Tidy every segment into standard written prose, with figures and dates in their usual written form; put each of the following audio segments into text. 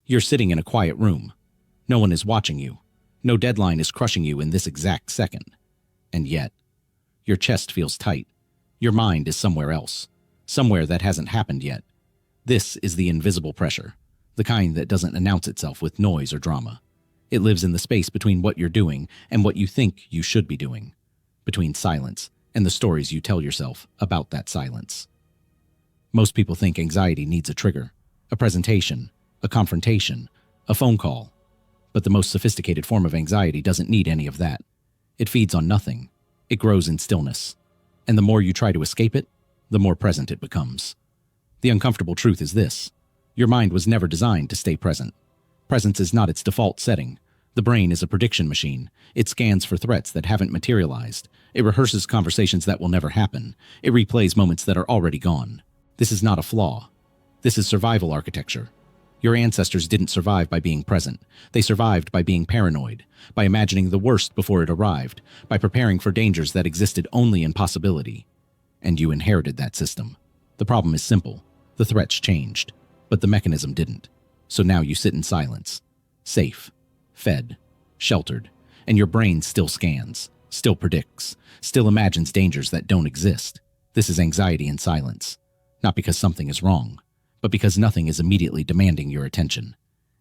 You're sitting in a quiet room. No one is watching you. No deadline is crushing you in this exact second. And yet, your chest feels tight. Your mind is somewhere else. Somewhere that hasn't happened yet. This is the invisible pressure, the kind that doesn't announce itself with noise or drama. It lives in the space between what you're doing and what you think you should be doing, between silence and the stories you tell yourself about that silence. Most people think anxiety needs a trigger, a presentation, a confrontation, a phone call. But the most sophisticated form of anxiety doesn't need any of that. It feeds on nothing. It grows in stillness. And the more you try to escape it, the more present it becomes. The uncomfortable truth is this: your mind was never designed to stay present. Presence is not its default setting. The brain is a prediction machine. It scans for threats that haven't materialized. It rehearses conversations that will never happen. It replays moments that are already gone. This is not a flaw. This is survival architecture. Your ancestors didn't survive by being present. They survived by being paranoid, by imagining the worst before it arrived, by preparing for dangers that existed only in possibility. And you inherited that system. The problem is simple. The threats changed, but the mechanism didn't. So now you sit in silence, safe, fed, sheltered, and your brain still scans, still predicts, still imagines dangers that don't exist. This is anxiety in silence, not because something is wrong, but because nothing is immediately demanding your attention.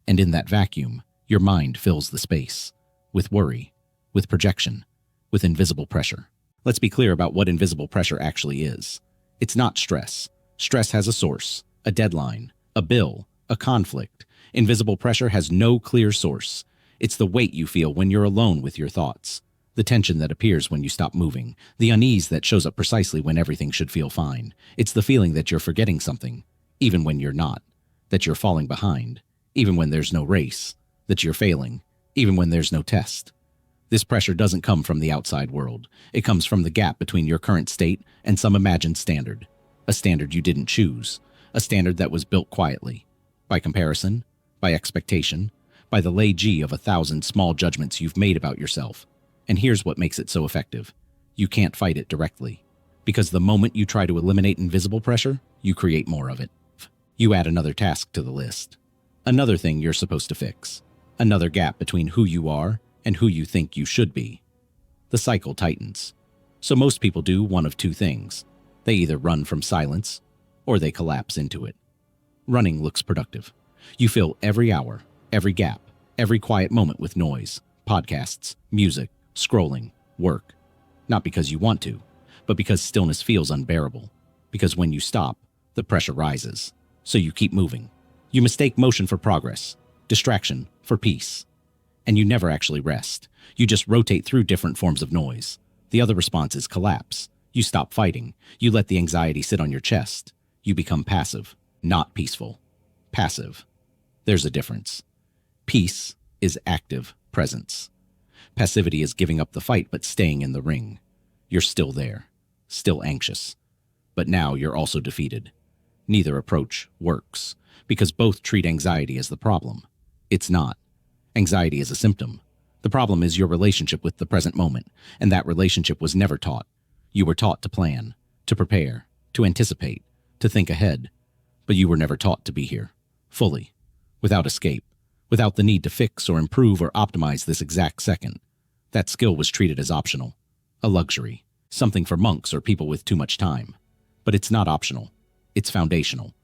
And in that vacuum, your mind fills the space, with worry, with projection, with invisible pressure. Let's be clear about what invisible pressure actually is. It's not stress. Stress has a source, a deadline, a bill, a conflict. Invisible pressure has no clear source. It's the weight you feel when you're alone with your thoughts, the tension that appears when you stop moving, the unease that shows up precisely when everything should feel fine. It's the feeling that you're forgetting something, even when you're not, that you're falling behind, even when there's no race, that you're failing, even when there's no test. This pressure doesn't come from the outside world. It comes from the gap between your current state and some imagined standard, a standard you didn't choose, a standard that was built quietly, by comparison, by expectation, by the lay-G of 1,000 small judgments you've made about yourself. And here's what makes it so effective. You can't fight it directly, because the moment you try to eliminate invisible pressure, you create more of it. You add another task to the list, another thing you're supposed to fix, another gap between who you are and who you think you should be. The cycle tightens. So most people do one of two things. They either run from silence, or they collapse into it. Running looks productive. You fill every hour, every gap, every quiet moment with noise, podcasts, music, scrolling, work. Not because you want to, but because stillness feels unbearable. Because when you stop, the pressure rises. So you keep moving. You mistake motion for progress, distraction for peace. And you never actually rest. You just rotate through different forms of noise. The other response is collapse. You stop fighting. You let the anxiety sit on your chest. You become passive, not peaceful. Passive. There's a difference. Peace is active presence. Passivity is giving up the fight but staying in the ring. You're still there, still anxious. But now you're also defeated. Neither approach works, because both treat anxiety as the problem. It's not. Anxiety is a symptom. The problem is your relationship with the present moment, and that relationship was never taught. You were taught to plan, to prepare, to anticipate, to think ahead, but you were never taught to be here, fully, without escape, without the need to fix or improve or optimize this exact second. That skill was treated as optional, a luxury, something for monks or people with too much time. But it's not optional. It's foundational.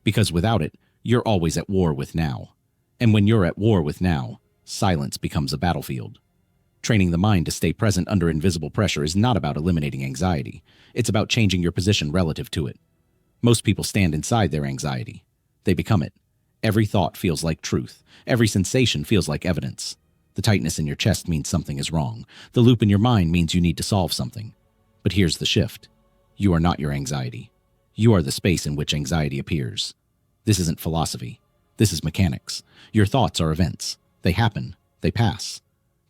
Because without it, you're always at war with now. And when you're at war with now, silence becomes a battlefield. Training the mind to stay present under invisible pressure is not about eliminating anxiety. It's about changing your position relative to it. Most people stand inside their anxiety. They become it. Every thought feels like truth. Every sensation feels like evidence. The tightness in your chest means something is wrong. The loop in your mind means you need to solve something. But here's the shift. You are not your anxiety. You are the space in which anxiety appears. This isn't philosophy. This is mechanics. Your thoughts are events. They happen. They pass.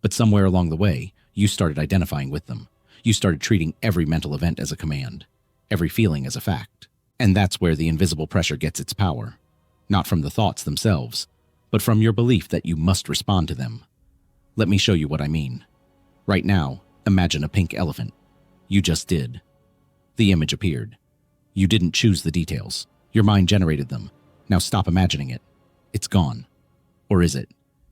But somewhere along the way, you started identifying with them. You started treating every mental event as a command, every feeling as a fact. And that's where the invisible pressure gets its power. Not from the thoughts themselves, but from your belief that you must respond to them. Let me show you what I mean. Right now, imagine a pink elephant. You just did. The image appeared. You didn't choose the details. Your mind generated them. Now stop imagining it. It's gone. Or is it?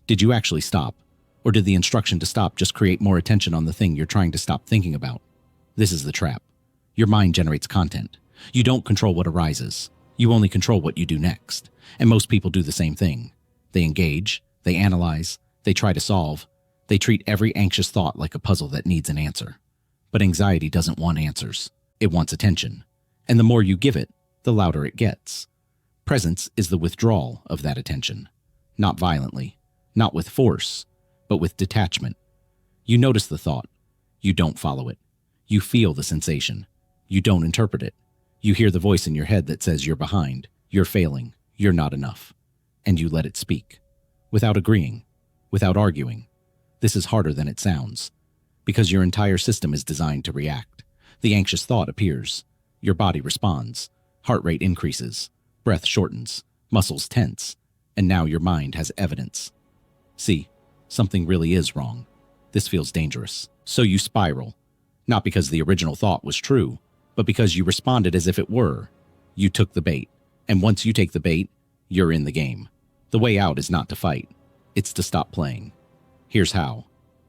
Did you actually stop? Or did the instruction to stop just create more attention on the thing you're trying to stop thinking about? This is the trap. Your mind generates content. You don't control what arises. You only control what you do next. And most people do the same thing. They engage, they analyze, they try to solve. They treat every anxious thought like a puzzle that needs an answer. But anxiety doesn't want answers. It wants attention. And the more you give it, the louder it gets. Presence is the withdrawal of that attention. Not violently, not with force, but with detachment. You notice the thought. You don't follow it. You feel the sensation. You don't interpret it. You hear the voice in your head that says you're behind, you're failing, you're not enough. And you let it speak. Without agreeing, without arguing. This is harder than it sounds. Because your entire system is designed to react. The anxious thought appears. Your body responds. Heart rate increases. Breath shortens. Muscles tense. And now your mind has evidence. See, something really is wrong. This feels dangerous. So you spiral. Not because the original thought was true, but because you responded as if it were. You took the bait. And once you take the bait, you're in the game. The way out is not to fight. It's to stop playing. Here's how.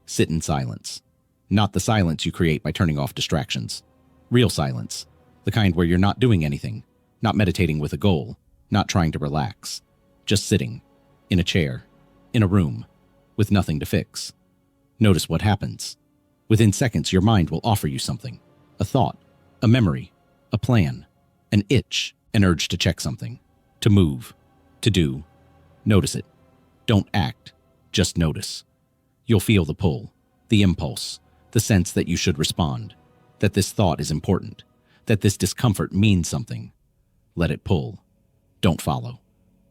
Sit in silence. Not the silence you create by turning off distractions. Real silence. The kind where you're not doing anything, not meditating with a goal, not trying to relax. Just sitting. In a chair. In a room. With nothing to fix. Notice what happens. Within seconds, your mind will offer you something. A thought. A memory. A plan. An itch. An urge to check something. To move. To do. Notice it. Don't act. Just notice. You'll feel the pull. The impulse. The sense that you should respond. That this thought is important. That this discomfort means something. Let it pull. Don't follow.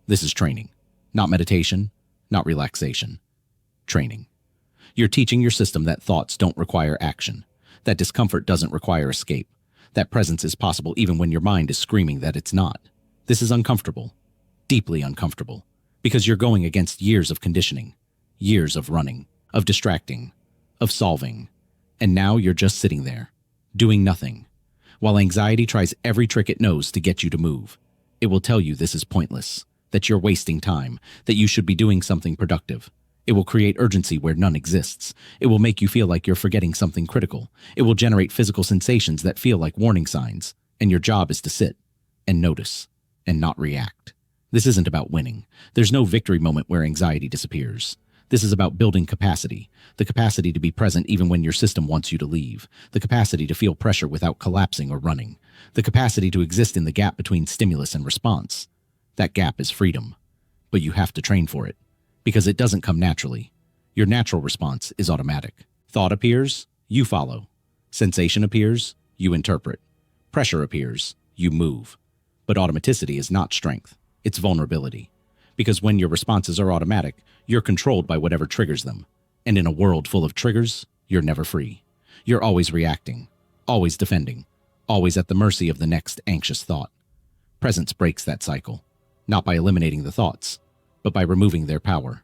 This is training. Not meditation. Not relaxation. Training. You're teaching your system that thoughts don't require action. That discomfort doesn't require escape. That presence is possible even when your mind is screaming that it's not. This is uncomfortable. Deeply uncomfortable. Because you're going against years of conditioning. Years of running. Of distracting. Of solving. And now you're just sitting there. Doing nothing. While anxiety tries every trick it knows to get you to move. It will tell you this is pointless. That you're wasting time. That you should be doing something productive. It will create urgency where none exists. It will make you feel like you're forgetting something critical. It will generate physical sensations that feel like warning signs. And your job is to sit. And notice. And not react. This isn't about winning. There's no victory moment where anxiety disappears. This is about building capacity. The capacity to be present even when your system wants you to leave. The capacity to feel pressure without collapsing or running. The capacity to exist in the gap between stimulus and response. That gap is freedom. But you have to train for it. Because it doesn't come naturally. Your natural response is automatic. Thought appears, you follow. Sensation appears, you interpret. Pressure appears, you move. But automaticity is not strength. It's vulnerability. Because when your responses are automatic, you're controlled by whatever triggers them. And in a world full of triggers, you're never free. You're always reacting, always defending, always at the mercy of the next anxious thought. Presence breaks that cycle, not by eliminating the thoughts, but by removing their power.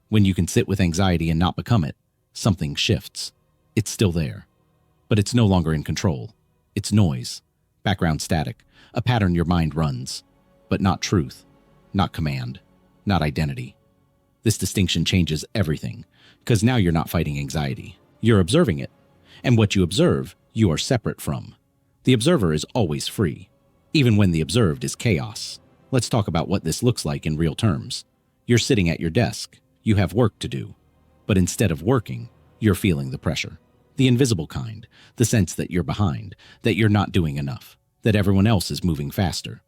When you can sit with anxiety and not become it, something shifts. It's still there, but it's no longer in control. It's noise, background static, a pattern your mind runs, but not truth, not command, not identity. This distinction changes everything, because now you're not fighting anxiety. You're observing it, and what you observe, you are separate from. The observer is always free, even when the observed is chaos. Let's talk about what this looks like in real terms. You're sitting at your desk. You have work to do. But instead of working, you're feeling the pressure. The invisible kind, the sense that you're behind, that you're not doing enough, that everyone else is moving faster.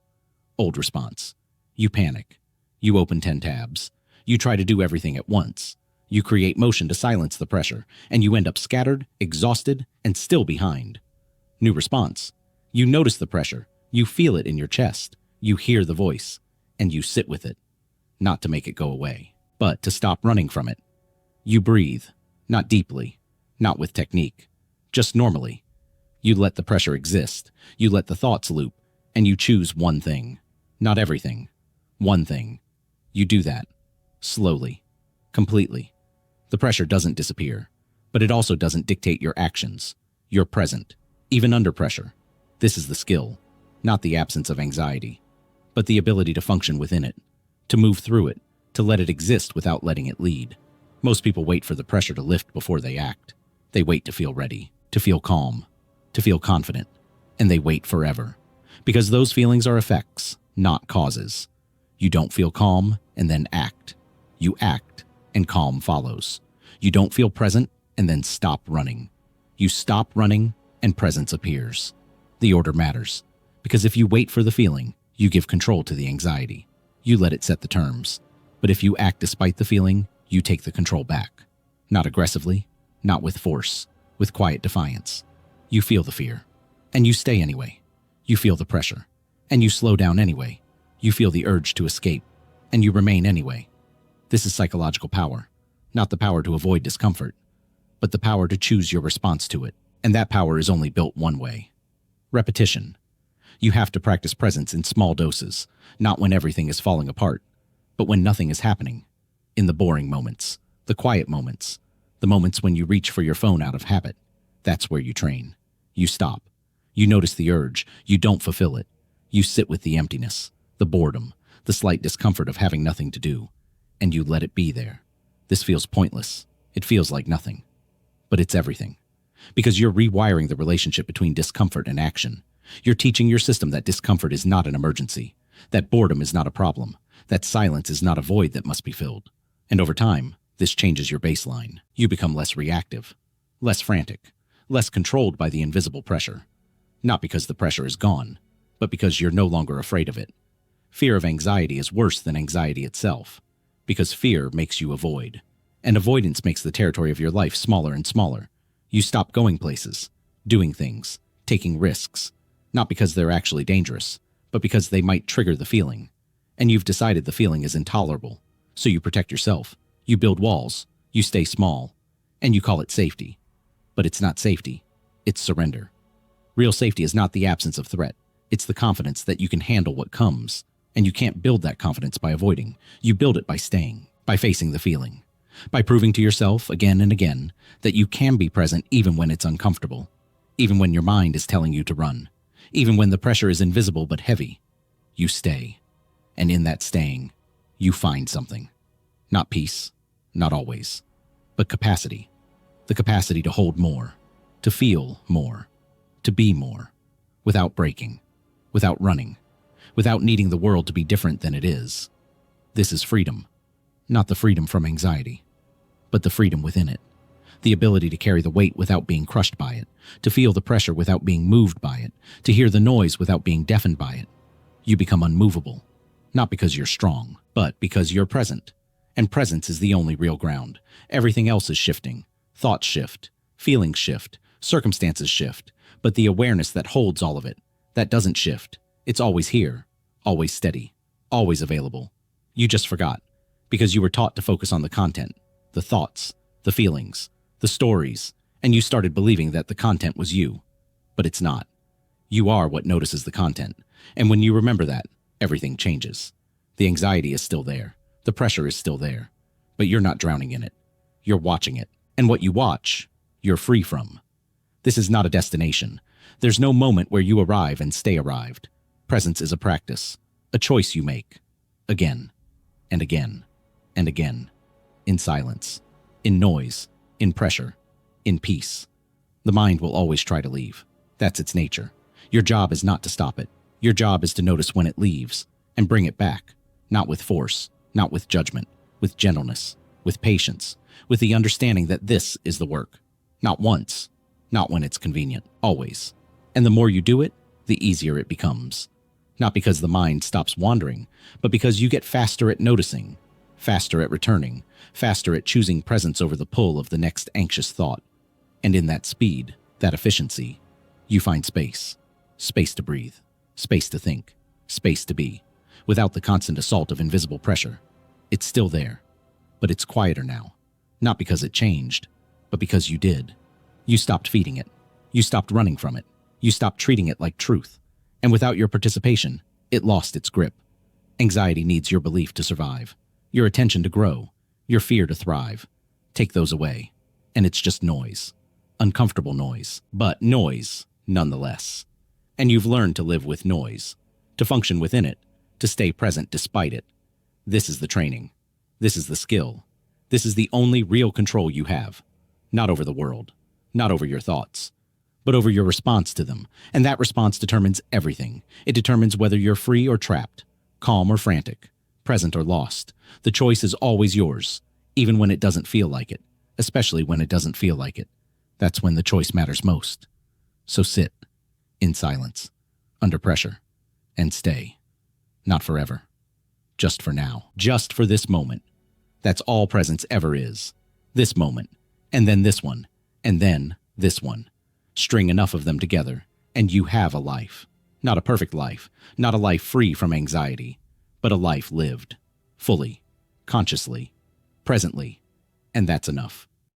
Old response. You panic. You open 10 tabs. You try to do everything at once. You create motion to silence the pressure, and you end up scattered, exhausted, and still behind. New response. You notice the pressure. You feel it in your chest. You hear the voice, and you sit with it. Not to make it go away, but to stop running from it. You breathe, not deeply, not with technique, just normally. You let the pressure exist, you let the thoughts loop, and you choose one thing. Not everything. One thing. You do that. Slowly. Completely. The pressure doesn't disappear, but it also doesn't dictate your actions. You're present, even under pressure. This is the skill, not the absence of anxiety, but the ability to function within it. To move through it, to let it exist without letting it lead. Most people wait for the pressure to lift before they act. They wait to feel ready, to feel calm, to feel confident, and they wait forever. Because those feelings are effects, not causes. You don't feel calm and then act. You act and calm follows. You don't feel present and then stop running. You stop running and presence appears. The order matters, because if you wait for the feeling, you give control to the anxiety. You let it set the terms. But if you act despite the feeling, you take the control back. Not aggressively, not with force, with quiet defiance. You feel the fear, and you stay anyway. You feel the pressure, and you slow down anyway. You feel the urge to escape, and you remain anyway. This is psychological power, not the power to avoid discomfort, but the power to choose your response to it. And that power is only built one way: repetition. You have to practice presence in small doses, not when everything is falling apart, but when nothing is happening. In the boring moments, the quiet moments, the moments when you reach for your phone out of habit. That's where you train. You stop. You notice the urge. You don't fulfill it. You sit with the emptiness, the boredom, the slight discomfort of having nothing to do, and you let it be there. This feels pointless. It feels like nothing. But it's everything. Because you're rewiring the relationship between discomfort and action. You're teaching your system that discomfort is not an emergency, that boredom is not a problem, that silence is not a void that must be filled. And over time, this changes your baseline. You become less reactive, less frantic, less controlled by the invisible pressure. Not because the pressure is gone, but because you're no longer afraid of it. Fear of anxiety is worse than anxiety itself, because fear makes you avoid. And avoidance makes the territory of your life smaller and smaller. You stop going places, doing things, taking risks, not because they're actually dangerous, but because they might trigger the feeling. And you've decided the feeling is intolerable. So you protect yourself, you build walls, you stay small, and you call it safety. But it's not safety, it's surrender. Real safety is not the absence of threat. It's the confidence that you can handle what comes. And you can't build that confidence by avoiding. You build it by staying, by facing the feeling, by proving to yourself again and again that you can be present even when it's uncomfortable, even when your mind is telling you to run, even when the pressure is invisible but heavy. You stay. And in that staying, you find something. Not peace, not always, but capacity. The capacity to hold more, to feel more, to be more, without breaking, without running, without needing the world to be different than it is. This is freedom. Not the freedom from anxiety, but the freedom within it. The ability to carry the weight without being crushed by it, to feel the pressure without being moved by it, to hear the noise without being deafened by it. You become unmovable, not because you're strong, but because you're present. And presence is the only real ground. Everything else is shifting. Thoughts shift, feelings shift, circumstances shift, but the awareness that holds all of it, that doesn't shift. It's always here, always steady, always available. You just forgot, because you were taught to focus on the content, the thoughts, the feelings, the stories, and you started believing that the content was you. But it's not. You are what notices the content, and when you remember that, everything changes. The anxiety is still there, the pressure is still there, but you're not drowning in it. You're watching it, and what you watch, you're free from. This is not a destination. There's no moment where you arrive and stay arrived. Presence is a practice, a choice you make, again, and again, and again, in silence, in noise, in pressure, in peace. The mind will always try to leave. That's its nature. Your job is not to stop it. Your job is to notice when it leaves and bring it back, not with force, not with judgment, with gentleness, with patience, with the understanding that this is the work. Not once, not when it's convenient, always. And the more you do it, the easier it becomes. Not because the mind stops wandering, but because you get faster at noticing, faster at returning, faster at choosing presence over the pull of the next anxious thought. And in that speed, that efficiency, you find space. Space to breathe, space to think, space to be, without the constant assault of invisible pressure. It's still there, but it's quieter now. Not because it changed, but because you did. You stopped feeding it. You stopped running from it. You stopped treating it like truth. And without your participation, it lost its grip. Anxiety needs your belief to survive, your attention to grow, your fear to thrive. Take those away, and it's just noise. Uncomfortable noise, but noise nonetheless. And you've learned to live with noise, to function within it, to stay present despite it. This is the training. This is the skill. This is the only real control you have. Not over the world, not over your thoughts, but over your response to them. And that response determines everything. It determines whether you're free or trapped, calm or frantic, present or lost. The choice is always yours, even when it doesn't feel like it, especially when it doesn't feel like it. That's when the choice matters most. So sit, in silence, under pressure, and stay. Not forever. Just for now. Just for this moment. That's all presence ever is. This moment, and then this one, and then this one. String enough of them together, and you have a life. Not a perfect life, not a life free from anxiety, but a life lived, fully, consciously, presently, and that's enough.